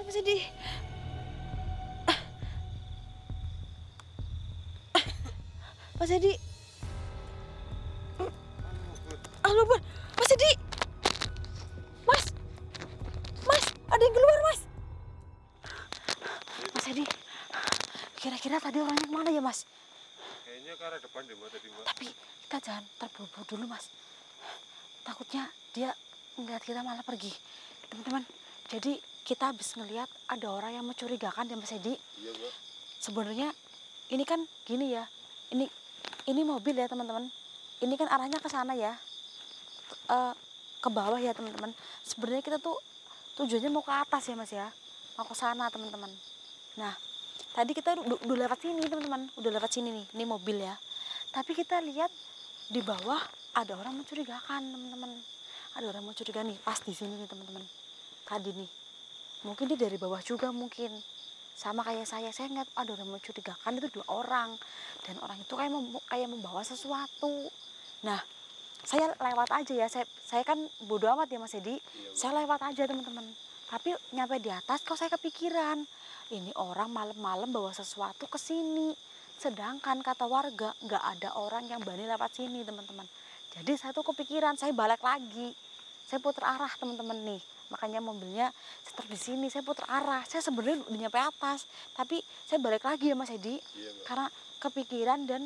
Mas Edi. Mas Edi. Halo, Bun. Mas Edi. Mas. Mas, ada yang keluar, Mas. Mas Edi. Kira-kira tadi orangnya kemana ya, Mas? Kayaknya ke arah depan deh, Mbak, tadi, Mbak. Tapi kita jangan terburu-buru dulu, Mas. Takutnya dia ngeliat kita malah pergi. Teman-teman, jadi kita habis ngeliat ada orang yang mencurigakan ya, Mas Edi. Iya, Mbak. Sebenarnya ini kan gini ya. Ini mobil ya, teman-teman. Ini kan arahnya ke sana ya. Ke bawah ya, teman-teman. Sebenarnya kita tuh tujuannya mau ke atas ya, Mas ya. Mau ke sana, teman-teman. Nah, tadi kita udah lewat sini, teman-teman. Udah lewat sini nih. Ini mobil ya. Tapi kita lihat di bawah ada orang mencurigakan, teman-teman. Ada orang mencurigakan nih, pas di sini nih, teman-teman. Tadi nih. Mungkin dia dari bawah juga mungkin. Sama kayak saya ngeliat ada orang mencurigakan itu 2 orang. Dan orang itu kayak membawa sesuatu. Nah, saya lewat aja ya. Saya kan bodo amat ya, Mas Edi. Iya, Saya lewat aja, teman-teman. Tapi nyampe di atas kok saya kepikiran. Ini orang malam-malam bawa sesuatu ke sini. Sedangkan kata warga nggak ada orang yang berani lewat sini, teman-teman. Jadi saya tuh kepikiran, saya balik lagi. Saya putar arah, teman-teman nih. Makanya mobilnya seter di sini. Saya putar arah. Saya sebenarnya udah nyampe atas, tapi saya balik lagi ya, Mas Edi. Iya, Mbak. Karena kepikiran dan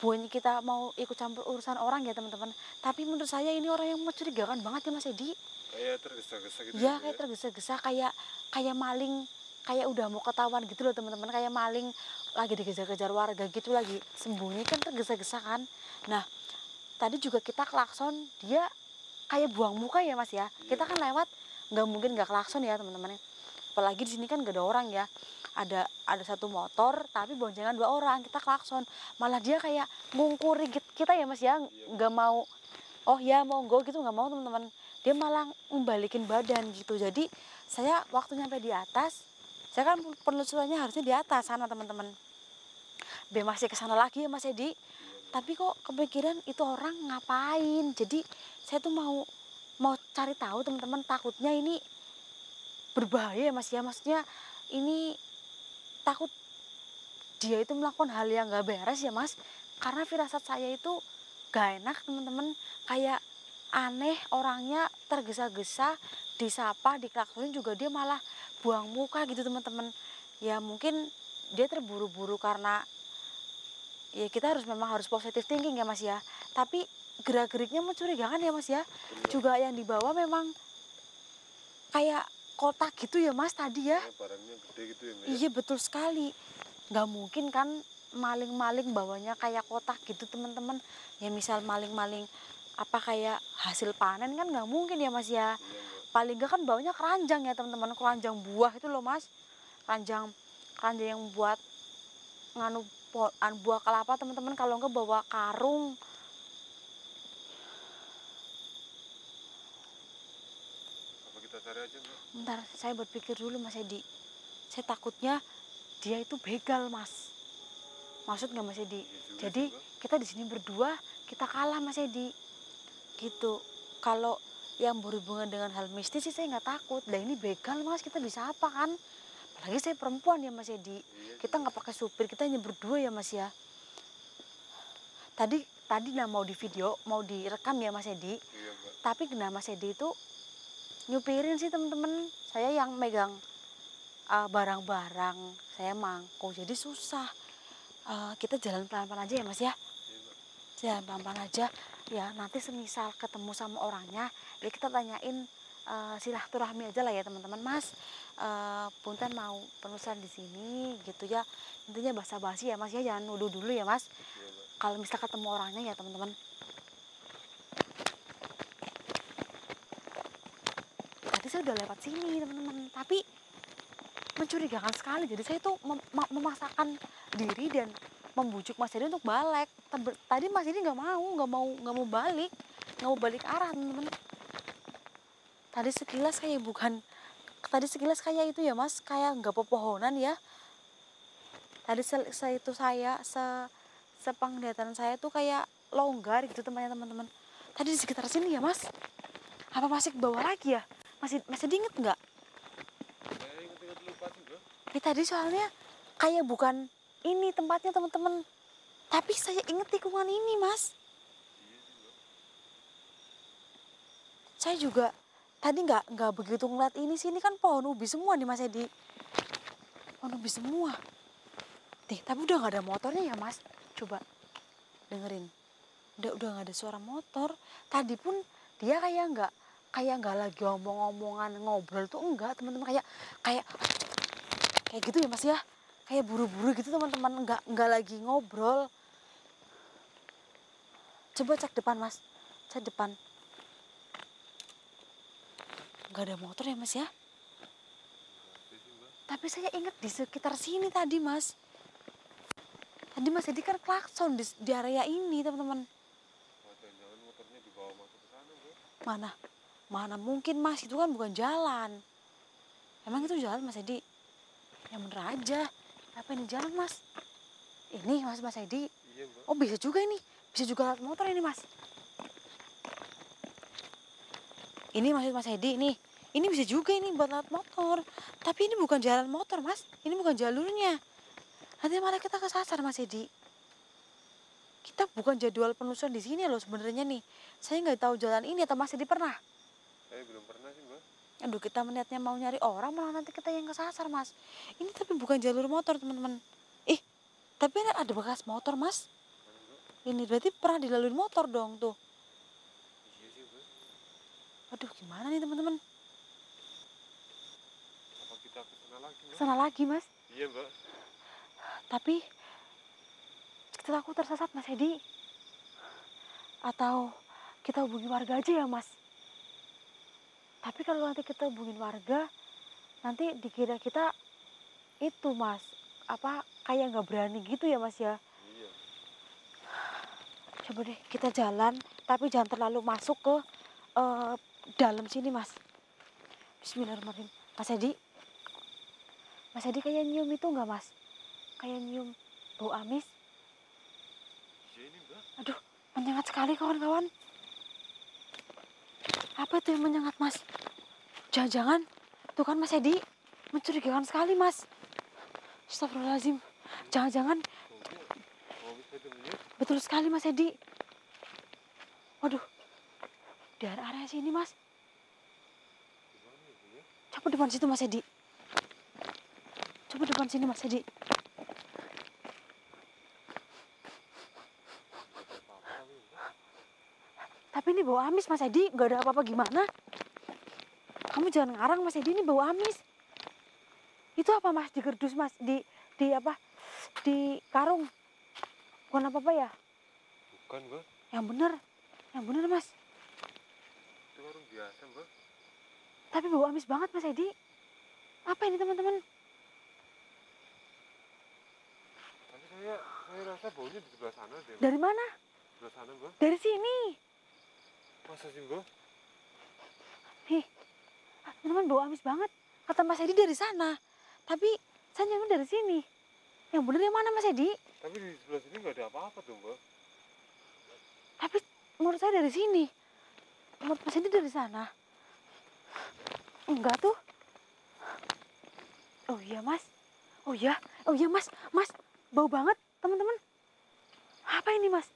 bukannya kita mau ikut campur urusan orang ya, teman-teman. Tapi menurut saya ini orang yang mencurigakan banget ya, Mas Edi. Kayak tergesa-gesa gitu Ya, ya, kayak tergesa-gesa, kayak maling, kayak udah mau ketahuan gitu loh, teman-teman. Kayak maling lagi dikejar-kejar warga gitu, lagi sembunyi kan tergesa-gesa kan. Nah, tadi juga kita klakson, dia kayak buang muka ya, Mas ya. Iya. Kita kan lewat, nggak mungkin nggak klakson ya, teman-teman. Apalagi di sini kan gak ada orang ya. Ada satu motor tapi boncengan 2 orang, kita klakson. Malah dia kayak ngungkuri kita ya, Mas ya. Nggak mau, oh ya monggo gitu, nggak mau, teman-teman. Dia malah membalikin badan gitu. Jadi saya waktu nyampe di atas, saya kan penelusurannya harusnya di atas sana, teman-teman. Be masih ke sana lagi ya, Mas Edi. Tapi kok kepikiran itu orang ngapain. Jadi saya tuh mau cari tahu, teman-teman. Takutnya ini berbahaya ya, Mas ya. Maksudnya ini takut dia itu melakukan hal yang gak beres ya, Mas. Karena firasat saya itu gak enak, teman-teman. Kayak aneh, orangnya tergesa-gesa, disapa, diklaksonin juga dia malah buang muka gitu, teman-teman. Ya mungkin dia terburu-buru karena ya kita memang harus positive thinking ya, Mas ya. Tapi gerak-geriknya mencurigakan ya, Mas ya. Bener. Juga yang dibawa memang kayak kotak gitu ya, Mas, tadi ya. Barangnya gede gitu ya, Mbak. Iya, betul sekali. Gak mungkin kan maling-maling bawanya kayak kotak gitu, teman-teman. Ya misal maling-maling apa kayak hasil panen kan gak mungkin ya, Mas ya. Iya, Mbak. Paling gak kan bawanya keranjang ya, teman-teman. Keranjang buah itu loh, Mas. Keranjang yang buat nganu buah kelapa, teman-teman. Kalau enggak bawa karung. Apa kita cari aja, Mbak? Bentar, saya berpikir dulu, Mas Edi. Saya takutnya dia itu begal, Mas. Maksud nggak, Mas Edi? Iya juga Jadi sih, Mbak. kita di sini berdua, kita kalah, Mas Edi. Gitu. Kalau yang berhubungan dengan hal mistis sih saya nggak takut. Lah ini begal, Mas, kita bisa apa kan? Apalagi saya perempuan ya, Mas Edi. Iya Kita juga. nggak pakai supir, kita hanya berdua ya, Mas ya. Tadi mau di video, mau direkam ya, Mas Edi. Iya, Mbak. Tapi Mas Edi itu nyupirin sih, teman-teman. Saya yang megang barang-barang, saya mangkuk, jadi susah. Kita jalan pelan-pelan aja ya, Mas ya. Iya, Mbak. Jalan pelan-pelan aja. Ya nanti semisal ketemu sama orangnya, ya kita tanyain, silaturahmi aja lah ya, teman-teman. Mas, punten mau penulisan di sini gitu ya. Intinya basa-basi ya, Mas ya, jangan nuduh dulu ya, Mas. Iya, Mbak. Kalau misal ketemu orangnya ya, teman-teman. Tadi saya udah lewat sini, teman-teman, tapi mencurigakan sekali. Jadi saya tuh memaksakan diri dan membujuk Mas Edi untuk balik. Tadi Mas Edi nggak mau balik arah, teman-teman. Tadi sekilas kayak itu ya, Mas, kayak nggak pepohonan ya. Tadi sepenglihatan saya tuh kayak longgar gitu, teman-teman. Tadi di sekitar sini ya, Mas. Apa masih ke bawah lagi ya? Masih inget nggak? Saya Tadi soalnya kayak bukan ini tempatnya teman-teman. Tapi saya ingat tikungan ini, Mas. Iya sih Mbak. Saya juga tadi nggak begitu ngeliat ini sih. Ini kan pohon ubi semua nih, Mas Edi. Pohon ubi semua. Tapi udah nggak ada motornya ya, Mas. Coba dengerin. Udah nggak ada suara motor. Tadi pun dia kayak nggak lagi omong-omongan ngobrol tuh enggak, teman-teman, kayak gitu ya, Mas ya. Kayak buru-buru gitu, teman-teman, nggak lagi ngobrol. Coba cek depan, Mas. Cek depan. Nggak ada motor ya, Mas ya. Nggak ada sih Mbak. Tapi saya ingat di sekitar sini tadi, Mas. Tadi Mas Edi kan klakson di area ini, teman-teman. Wah, jangan motornya dibawa masuk ke sana Mbak. Mana mungkin, Mas, itu kan bukan jalan. Emang itu jalan, Mas Edi? Yang bener aja. Apa ini jalan, Mas? Ini Mas Edi. Iya Mbak. Oh, bisa juga ini. Bisa juga lewat motor ini, Mas. Ini maksud Mas Edi nih. Ini bisa juga ini buat lewat motor. Tapi ini bukan jalan motor, Mas. Ini bukan jalurnya. Nanti malah kita kesasar, Mas Edi. Kita bukan jadwal penelusuran di sini loh sebenarnya nih. Saya nggak tahu jalan ini, atau Mas Edi pernah? Saya belum pernah sih Mbak. Aduh, kita melihatnya mau nyari orang, malah nanti kita yang kesasar, Mas. Ini tapi bukan jalur motor, teman-teman. Tapi ada bekas motor, Mas. Mana Mbak? Ini berarti pernah dilalui motor dong tuh. Iya sih Mbak. Aduh, gimana nih, teman-teman? Apa kita ke sana lagi Mbak? Sana lagi, Mas. Iya Mbak. Tapi kita takut tersesat, Mas Edi. Atau kita hubungi warga aja ya, Mas. Tapi kalau nanti kita hubungin warga, nanti dikira kita itu, Mas, kayak nggak berani gitu ya, Mas ya. Iya. Coba deh kita jalan, tapi jangan terlalu masuk ke dalam sini, Mas. Bismillahirrahmanirrahim. Mas Edi kayak nyium itu nggak, Mas? Kayak nyium bau amis. Iya ini Mbak. Aduh, menyengat sekali, kawan-kawan. Apa itu yang menyengat, Mas? Jangan-jangan, tuh kan Mas Edi, mencurigakan sekali, Mas. Astagfirullahaladzim. Jangan-jangan, Mau bisa dengannya? betul sekali, Mas Edi. Waduh, di area sini, Mas. Gimana ya Bu ya? Coba depan situ, Mas Edi. Coba depan sini, Mas Edi. Apa-apa kali Mbak. Tapi ini bau amis, Mas Edi. Gak ada apa-apa gimana. Kamu jangan ngarang, Mas Edi, ini bau amis. Itu apa, Mas? Di kerdus, Mas? Di apa? Di karung. Bukan apa-apa ya? Bukan Mbak. Yang bener, Mas. Itu warung biasa Mbak. Tapi bau amis banget, Mas Edi. Apa ini, teman-teman? Tapi saya rasa baunya di sebelah sana deh Mbak. Dari mana? Sebelah sana Mbak. Dari sini. Masa sih Mbak? Nih, teman-teman, bau amis banget. Kata Mas Edi dari sana. Tapi saya nyaman dari sini. Yang bener yang mana, Mas Edi? Tapi di sebelah sini nggak ada apa-apa tuh Mbak. Tapi menurut saya dari sini. Menurut Mas Edi dari sana. Enggak tuh. Oh iya, Mas. Oh iya, Mas. Mas, bau banget, teman-teman. Apa ini, Mas?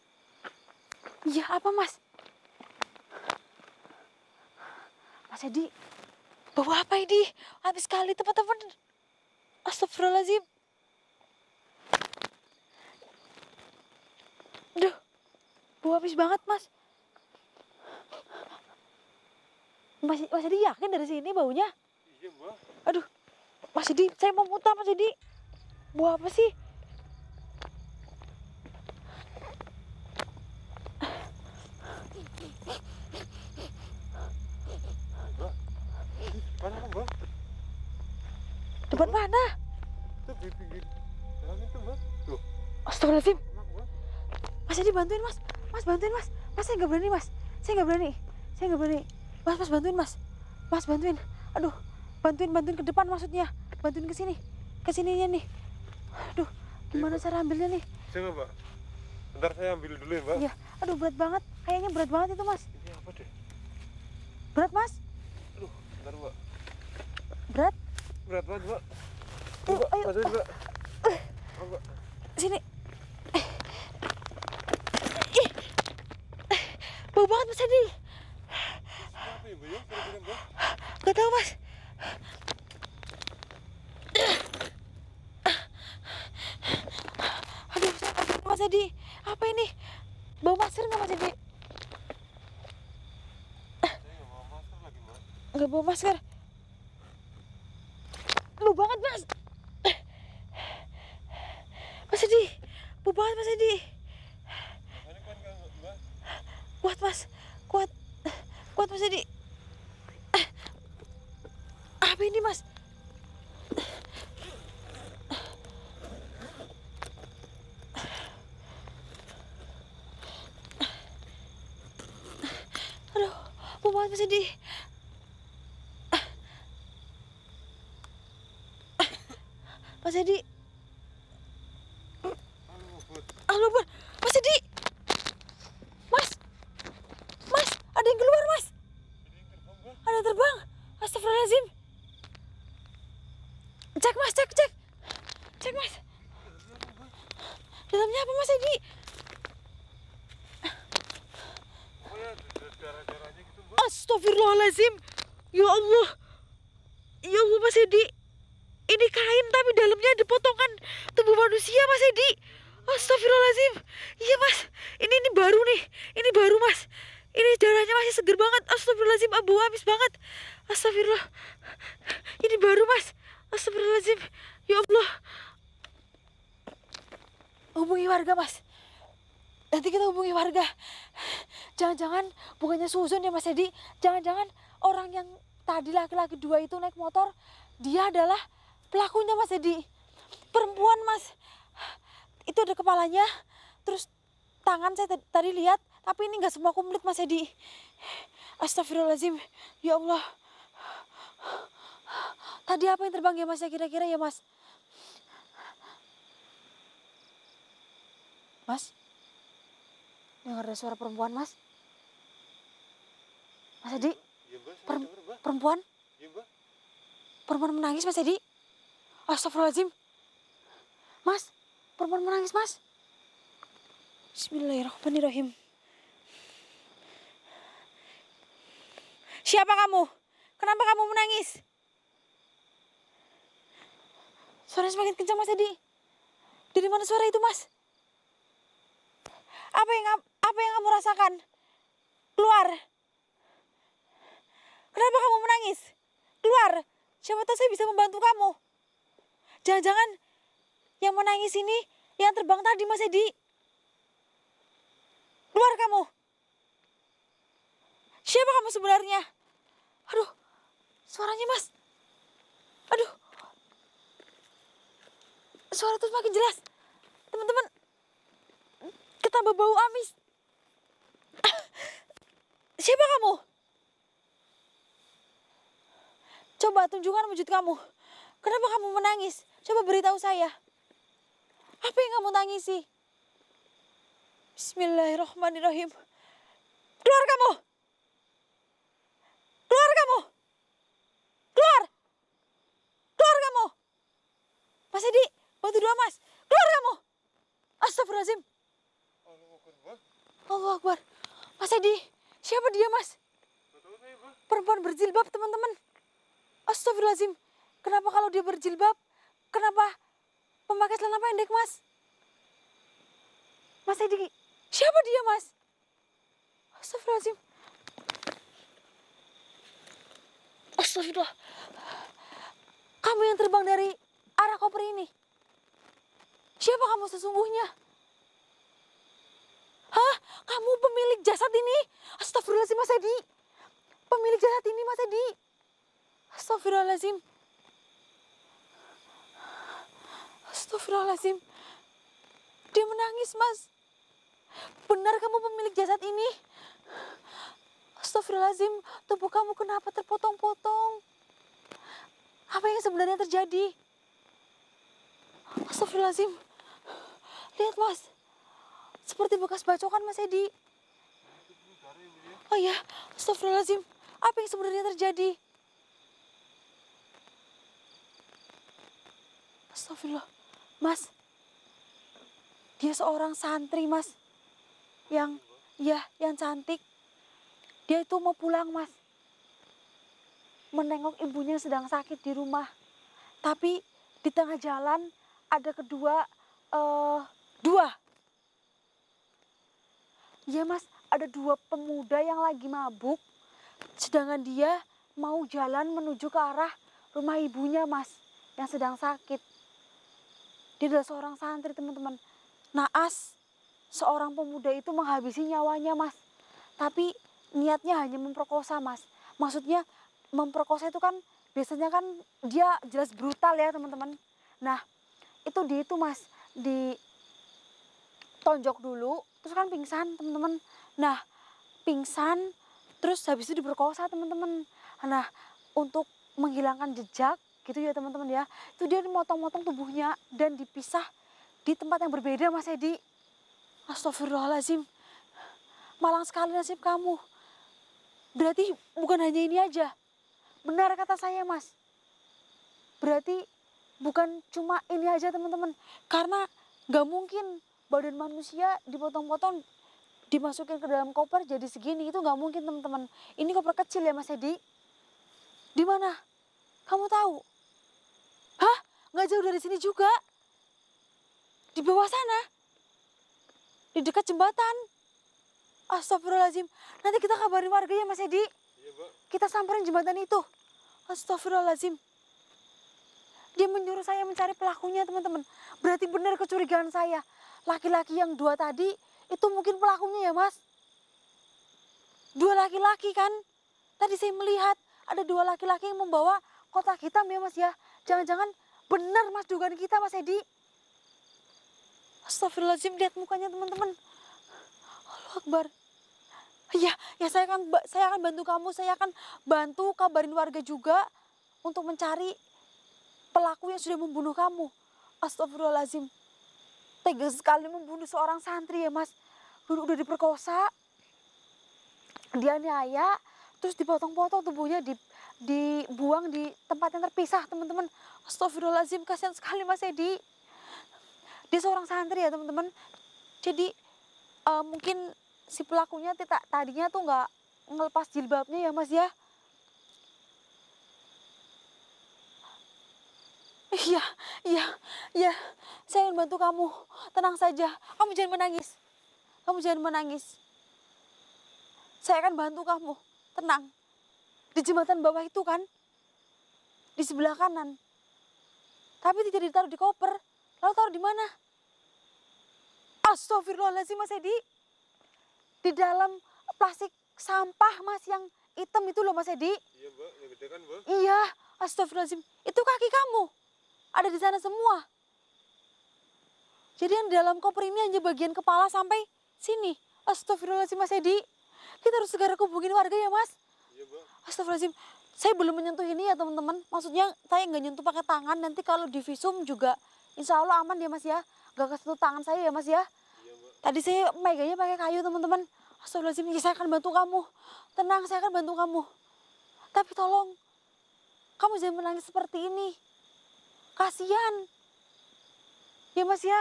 Iya, apa, Mas? Mas Edi, bau apa ini? Habis sekali, teman-teman. Astagfirullahaladzim. Duh, bau habis banget, Mas. Mas Edi yakin dari sini baunya? Iya Mbak. Aduh, Mas Edi, saya mau muntah, Mas Edi. Bau apa sih? Mbak. Mana Mbak? Depan mana? Itu di pinggir jalan itu Mbak. Tuh. Astagfirullahaladzim. Enak Mbak. Mas Edi, bantuin, Mas. Mas, bantuin, Mas. Mas, saya nggak berani, Mas. Saya nggak berani. Mas, bantuin, Mas. Mas, bantuin. Aduh, bantuin ke depan maksudnya. Bantuin ke sini. Ke sininya nih. Aduh, gimana cara ambilnya nih? Coba Mbak. Bentar saya ambil dulu ya Mbak. Iya. Aduh, berat banget. Kayaknya berat banget itu, Mas. Ini apa deh? Berat, Mas. Aduh, bentar Mbak. Berat. Berat banget Mbak. Mbak, Ayo. bantuin Mbak. Oh, Mbak. Sini. Ih. Bau banget Mas Edi. Apa ya Mbak ya? Kira-kira Mbak? Gak tahu Mas. Aduh, Mas Edi. Apa ini? Bau masker nggak Mas Edi? Saya nggak bawa masker lagi Mbak. Nggak bawa masker. Bau banget Mas. Mas Edi. Bau banget Mas Edi. Ini kan nggak Mbak? Kuat Mas. Kuat. Kuat Mas Edi. Apa ini Mas? Aduh, bau banget Mas Edi. Mas Edi. Halo Bud. Halo, Bun. Mas Edi. Mas. Mas, ada yang keluar, Mas. Ini yang terbang Mbak. Ada yang terbang. Astagfirullahaladzim. Cek, Mas, cek. Cek, Mas. Dalamnya apa, Mas Edi? Oh ya, ada darah-darahnya gitu Mbak. Astagfirullahaladzim. Ya Allah. Ya Allah, Mas Edi. Ini kain tapi dalamnya ada potongan tubuh manusia, Mas Edi. Astagfirullahaladzim. Iya, Mas. Ini baru nih. Ini baru, Mas. Ini darahnya masih seger banget. Astagfirullahaladzim. Abu amis banget. Astagfirullah. Ini baru, Mas. Astagfirullahaladzim. Ya Allah. Hubungi warga, Mas. Nanti kita hubungi warga. Jangan-jangan bukannya suzon ya, Mas Edi. Jangan-jangan orang yang tadi laki-laki dua itu naik motor, dia adalah pelakunya, Mas Edi. Perempuan, Mas. Itu ada kepalanya, terus tangan saya tadi lihat, tapi ini nggak semua komplit, Mas Edi. Astagfirullahaladzim. Ya Allah. Tadi apa yang terbang ya, Mas, ya kira-kira ya, Mas? Mas? Dengar ada suara perempuan, Mas? Mas Edi? Iya Mbak, saya denger Mbak. Perempuan? Iya Mbak. Perempuan menangis, Mas Edi? Astagfirullahaladzim. Mas, perempuan menangis, Mas. Bismillahirrahmanirrahim. Siapa kamu? Kenapa kamu menangis? Suaranya semakin kencang, Mas Edi. Dari mana suara itu, Mas? Apa yang kamu rasakan? Keluar. Kenapa kamu menangis? Keluar. Siapa tahu saya bisa membantu kamu. Jangan-jangan yang menangis ini yang terbang tadi, Mas Edi. Keluar kamu. Siapa kamu sebenarnya? Aduh, suaranya, Mas. Aduh. Suara itu semakin jelas. Teman-teman, ketambah bau amis. Siapa kamu? Coba tunjukkan wujud kamu. Kenapa kamu menangis? Coba beritahu saya. Apa yang kamu tangisi? Bismillahirrahmanirrahim. Keluar kamu. Keluar kamu. Keluar. Keluar kamu. Mas Edi, bantu doa, Mas. Keluar kamu. Astagfirullahaladzim. Allahu Akbar Mbak. Allah Akbar. Mas Edi, siapa dia, Mas? Nggak tahu saya Mbak. Perempuan berjilbab, teman-teman. Astagfirullahaladzim. Kenapa kalau dia berjilbab? Kenapa memakai celana pendek, Mas? Mas Edi, siapa dia, Mas? Astagfirullahaladzim. Astagfirullah. Kamu yang terbang dari arah koper ini. Siapa kamu sesungguhnya? Hah? Kamu pemilik jasad ini? Astagfirullahaladzim, Mas Edi. Pemilik jasad ini, Mas Edi. Astagfirullahaladzim. Astagfirullahaladzim. Dia menangis, Mas. Benar kamu pemilik jasad ini? Astagfirullahaladzim. Tubuh kamu kenapa terpotong-potong? Apa yang sebenarnya terjadi? Astagfirullahaladzim. Lihat, Mas. Seperti bekas bacokan, Mas Edi. Oh ya, astagfirullahaladzim. Apa yang sebenarnya terjadi? Astagfirullah. Mas, dia seorang santri, Mas. Yang, ya, yang cantik. Dia itu mau pulang, Mas. Menengok ibunya yang sedang sakit di rumah. Tapi di tengah jalan ada dua. Iya, Mas, ada dua pemuda yang lagi mabuk. Sedangkan dia mau jalan menuju ke arah rumah ibunya, Mas, yang sedang sakit. Dia adalah seorang santri, teman-teman. Naas, seorang pemuda itu menghabisi nyawanya, Mas. Tapi niatnya hanya memperkosa, Mas. Maksudnya memperkosa itu kan biasanya kan dia jelas brutal ya, teman-teman. Nah, dia itu, Mas, ditonjok dulu, terus kan pingsan, teman-teman. Nah, pingsan, terus habis itu diperkosa, teman-teman. Nah, untuk menghilangkan jejak, gitu ya, teman-teman ya. Itu dia motong-motong tubuhnya dan dipisah di tempat yang berbeda, Mas Edi. Astagfirullahaladzim. Malang sekali nasib kamu. Berarti bukan hanya ini aja. Benar kata saya, Mas. Berarti bukan cuma ini aja, teman-teman. Karena gak mungkin badan manusia dipotong-potong, dimasukin ke dalam koper jadi segini. Itu gak mungkin, teman-teman. Ini koper kecil ya, Mas Edi. Di mana? Kamu tahu? Hah? Gak jauh dari sini juga. Di bawah sana. Di dekat jembatan. Astagfirullahaladzim. Nanti kita kabarin warga ya, Mas Edi. Iya, Mbak. Kita samperin jembatan itu. Astagfirullahaladzim. Dia menyuruh saya mencari pelakunya, teman-teman. Berarti benar kecurigaan saya. Laki-laki yang dua tadi, itu mungkin pelakunya ya, Mas. Dua laki-laki kan. Tadi saya melihat ada dua laki-laki yang membawa kotak hitam ya, Mas ya. Jangan-jangan benar, Mas, dugaan kita, Mas Edi. Astagfirullahaladzim, lihat mukanya, teman-teman. Allahu Akbar. Ya, saya akan bantu kamu. Saya akan bantu kabarin warga juga untuk mencari pelaku yang sudah membunuh kamu. Astagfirullahaladzim. Tega sekali membunuh seorang santri ya, Mas. Udah diperkosa, dianiaya, terus dipotong-potong tubuhnya, dibuang di tempat yang terpisah, teman-teman. Astagfirullahaladzim, kasihan sekali Mas Edi. Dia seorang santri ya, teman-teman. Jadi mungkin si pelakunya tadinya tuh nggak ngelepas jilbabnya ya, Mas ya. Iya, saya akan bantu kamu. Tenang saja, kamu jangan menangis. Kamu jangan menangis. Saya akan bantu kamu, tenang. Di jembatan bawah itu kan, di sebelah kanan. Tapi tidak ditaruh di koper. Lalu taruh di mana? Astagfirullahaladzim, Mas Edi. Di dalam plastik sampah, Mas, yang hitam itu loh, Mas Edi. Iya, Mbak. Yang gede kan, Mbak? Iya, astagfirullahaladzim. Itu kaki kamu. Ada di sana semua. Jadi yang di dalam koper ini hanya bagian kepala sampai sini. Astagfirullahaladzim, Mas Edi. Kita harus segera hubungin warga ya, Mas. Iya, Mbak. Astagfirullahaladzim. Saya belum menyentuh ini ya, teman-teman. Maksudnya saya nggak nyentuh pakai tangan. Nanti kalau di visum juga insya Allah aman ya, Mas ya. Gak kesentuh tangan saya ya, Mas ya. Iya, Mbak. Tadi saya meganya pakai kayu, teman-teman. Astagfirullahaladzim. Ya, saya akan bantu kamu. Tenang, saya akan bantu kamu. Tapi tolong, kamu jangan menangis seperti ini. Kasihan. Ya, Mas ya.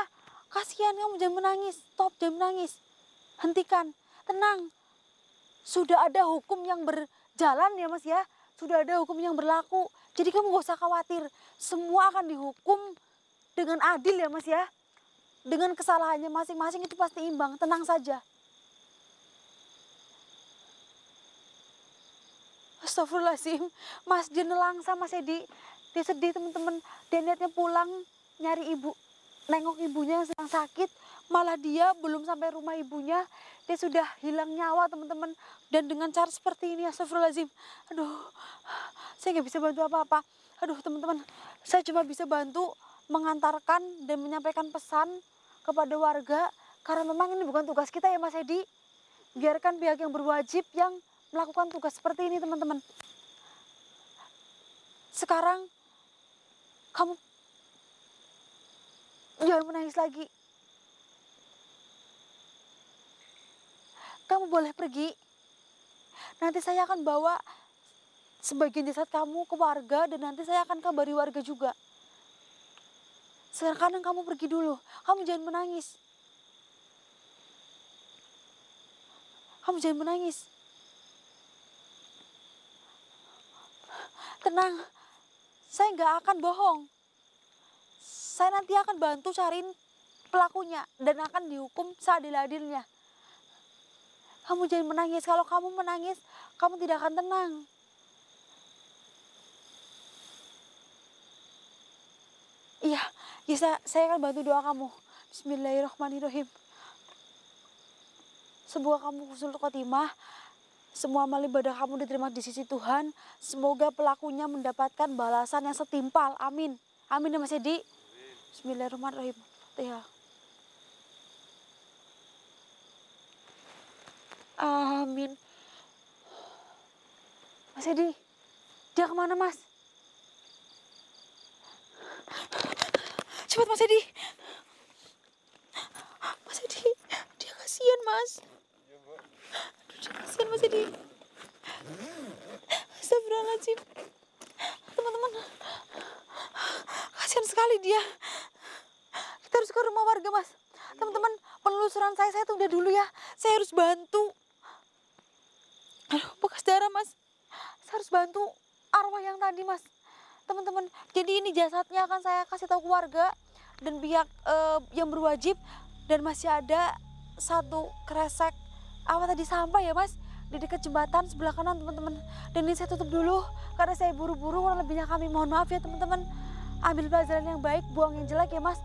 Kasihan, kamu jangan menangis. Stop, jangan menangis. Hentikan. Tenang. Sudah ada hukum yang berjalan ya, Mas ya. Sudah ada hukum yang berlaku. Jadi kamu gak usah khawatir. Semua akan dihukum dengan adil ya, Mas ya. Dengan kesalahannya masing-masing itu pasti imbang. Tenang saja. Astagfirullahaladzim. Mas dia nelangsa, Mas Edi. Dia sedih, teman-teman. Dia niatnya pulang nyari ibu. Nengok ibunya yang sedang sakit. Malah dia belum sampai rumah ibunya. Dia sudah hilang nyawa, teman-teman. Dan dengan cara seperti ini, astagfirullahaladzim. Aduh, saya nggak bisa bantu apa-apa. Aduh, teman-teman. Saya cuma bisa bantu mengantarkan dan menyampaikan pesan kepada warga. Karena memang ini bukan tugas kita ya, Mas Edi. Biarkan pihak yang berwajib yang melakukan tugas seperti ini, teman-teman. Sekarang kamu jangan menangis lagi. Kamu boleh pergi. Nanti saya akan bawa sebagian jasad kamu ke warga dan nanti saya akan kabari warga juga. Sekarang kamu pergi dulu. Kamu jangan menangis. Kamu jangan menangis. Tenang, saya nggak akan bohong. Saya nanti akan bantu cariin pelakunya dan akan dihukum seadil-adilnya. Kamu jangan menangis. Kalau kamu menangis, kamu tidak akan tenang. Iya, saya akan bantu doa kamu. Bismillahirrahmanirrahim. Semoga kamu husnul khotimah. Semua amal ibadah kamu diterima di sisi Tuhan. Semoga pelakunya mendapatkan balasan yang setimpal. Amin. Amin ya Mas Edi. Bismillahirrahmanirrahim. Fatihah. Amin. Mas Edi, dia kemana Mas? Cepat Mas Edi. Mas Edi, dia kasihan Mas. Iya, Mbak. Aduh, dia kasihan Mas Edi. Astagfirullahaladzim. Teman-teman, kasihan sekali dia. Kita harus ke rumah warga Mas. Teman-teman, penelusuran saya tunda dulu ya. Saya harus bantu. Aduh, bekas darah Mas. Saya harus bantu arwah yang tadi Mas. Teman-teman, jadi ini jasadnya akan saya kasih tahu ke warga dan pihak yang berwajib. Dan masih ada satu kresek apa tadi sampah ya Mas, di dekat jembatan sebelah kanan teman-teman. Dan ini saya tutup dulu karena saya buru-buru. Kurang lebihnya kami mohon maaf ya teman-teman. Ambil pelajaran yang baik, buang yang jelek ya Mas.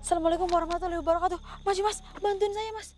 Assalamualaikum warahmatullahi wabarakatuh. Maju Mas, bantuin saya Mas.